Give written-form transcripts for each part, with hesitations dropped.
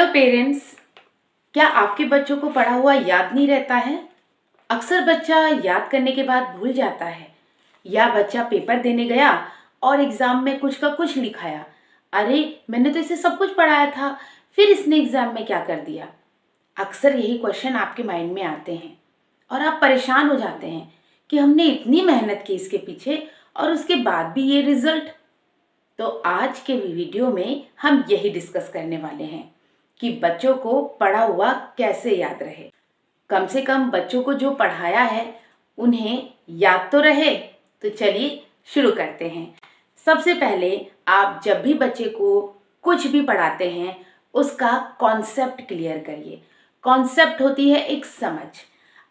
Parents, क्या आपके बच्चों को पढ़ा हुआ याद नहीं रहता है? अक्सर बच्चा याद करने के बाद भूल जाता है, या बच्चा पेपर देने गया और एग्जाम में कुछ का कुछ लिखाया। अरे, मैंने तो इसे सब कुछ पढ़ाया था, फिर इसने एग्जाम में क्या कर दिया? अक्सर यही क्वेश्चन आपके माइंड में आते हैं और आप परेशान हो जाते हैं कि हमने इतनी मेहनत की इसके पीछे और उसके बाद भी ये रिजल्ट। तो आज के वीडियो में हम यही डिस्कस करने वाले हैं कि बच्चों को पढ़ा हुआ कैसे याद रहे। कम से कम बच्चों को जो पढ़ाया है उन्हें याद तो रहे। तो चलिए शुरू करते हैं। सबसे पहले आप जब भी बच्चे को कुछ भी पढ़ाते हैं उसका कॉन्सेप्ट क्लियर करिए। कॉन्सेप्ट होती है एक समझ।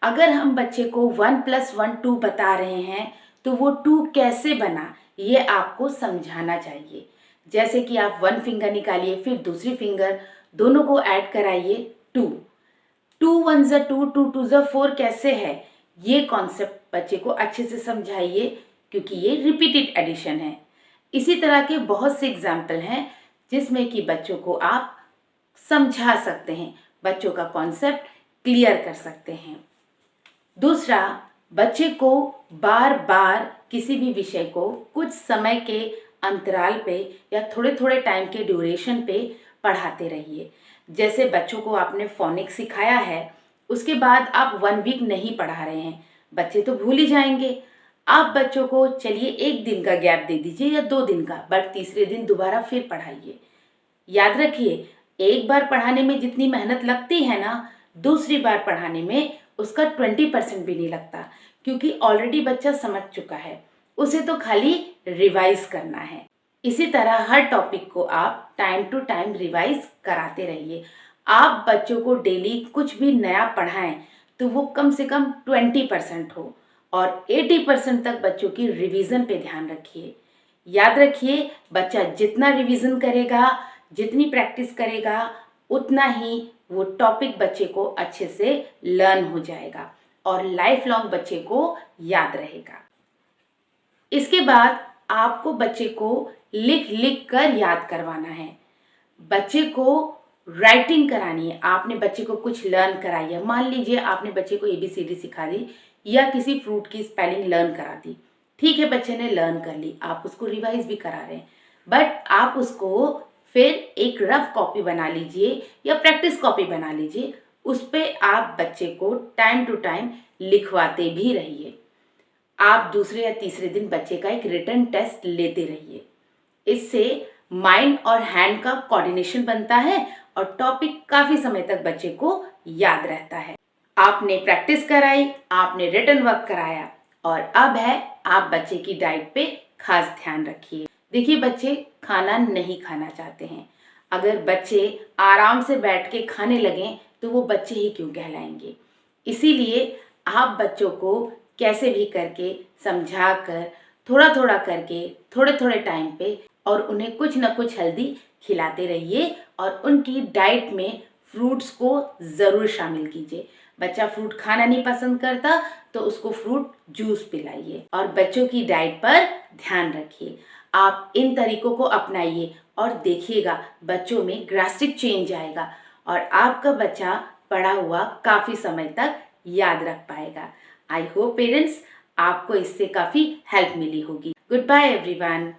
अगर हम बच्चे को 1+1 2 बता रहे हैं तो वो 2 कैसे बना ये आपको समझाना चाहिए। जैसे कि आप 1 फिंगर निकालिए, फिर दूसरी फिंगर, दोनों को ऐड कराइए 2 2 1 ज़ा 2 2 2 ज़ा 4 कैसे है, ये कॉन्सेप्ट बच्चे को अच्छे से समझाइए, क्योंकि ये रिपीटेड एडिशन है। इसी तरह के बहुत से एग्जाम्पल हैं जिसमें कि बच्चों को आप समझा सकते हैं, बच्चों का कॉन्सेप्ट क्लियर कर सकते हैं। दूसरा, बच्चे को बार बार किसी भी विषय को कुछ समय के अंतराल पे या थोड़े थोड़े टाइम के ड्यूरेशन पे पढ़ाते रहिए। जैसे बच्चों को आपने फोनिक्स सिखाया है, उसके बाद आप 1 वीक नहीं पढ़ा रहे हैं, बच्चे तो भूल ही जाएंगे। आप बच्चों को चलिए 1 दिन का गैप दे दीजिए या 2 दिन का, बट तीसरे दिन दोबारा फिर पढ़ाइए। याद रखिए, एक बार पढ़ाने में जितनी मेहनत लगती है ना, दूसरी बार पढ़ाने में उसका 20% भी नहीं लगता, क्योंकि ऑलरेडी बच्चा समझ चुका है, उसे तो खाली रिवाइज करना है। इसी तरह हर टॉपिक को आप टाइम टू टाइम रिवाइज कराते रहिए। आप बच्चों को डेली कुछ भी नया पढ़ाएं तो वो कम से कम 20% हो, और 80% तक बच्चों की रिवीजन पे ध्यान रखिए। याद रखिए, बच्चा जितना रिवीजन करेगा, जितनी प्रैक्टिस करेगा, उतना ही वो टॉपिक बच्चे को अच्छे से लर्न हो जाएगा और लाइफ लॉन्ग बच्चे को याद रहेगा। इसके बाद आपको बच्चे को लिख लिख कर याद करवाना है। बच्चे को राइटिंग करानी है। आपने बच्चे को कुछ लर्न कराई है, मान लीजिए आपने बच्चे को ABCD सिखा दी या किसी फ्रूट की स्पेलिंग लर्न करा दी, ठीक है, बच्चे ने लर्न कर ली, आप उसको रिवाइज भी करा रहे हैं, बट आप उसको फिर एक रफ कॉपी बना लीजिए या प्रैक्टिस कॉपी बना लीजिए, उस पर आप बच्चे को टाइम टू टाइम लिखवाते भी रहिए। आप दूसरे या तीसरे दिन बच्चे का एक रिटन टेस्ट लेते रहिए। इससे माइंड और हैंड का कोऑर्डिनेशन बनता है और टॉपिक काफी समय तक बच्चे को याद रहता है। आपने प्रैक्टिस कराई, आपने रिटन वर्क कराया, और अब है आप बच्चे की डाइट पे खास ध्यान रखिए। देखिए, बच्चे खाना नहीं खाना चाहते हैं। अगर बच्चे आराम से बैठ के खाने लगें तो वो बच्चे ही क्यों कहलाएंगे। इसीलिए आप बच्चों को कैसे भी करके समझा कर, थोड़ा थोड़ा करके, थोड़े थोड़े टाइम पे, और उन्हें कुछ न कुछ हेल्दी खिलाते रहिए और उनकी डाइट में फ्रूट्स को ज़रूर शामिल कीजिए। बच्चा फ्रूट खाना नहीं पसंद करता तो उसको फ्रूट जूस पिलाइए और बच्चों की डाइट पर ध्यान रखिए। आप इन तरीकों को अपनाइए और देखिएगा बच्चों में ड्रास्टिक चेंज आएगा और आपका बच्चा पढ़ा हुआ काफ़ी समय तक याद रख पाएगा। आई होप पेरेंट्स, आपको इससे काफ़ी हेल्प मिली होगी। Goodbye everyone.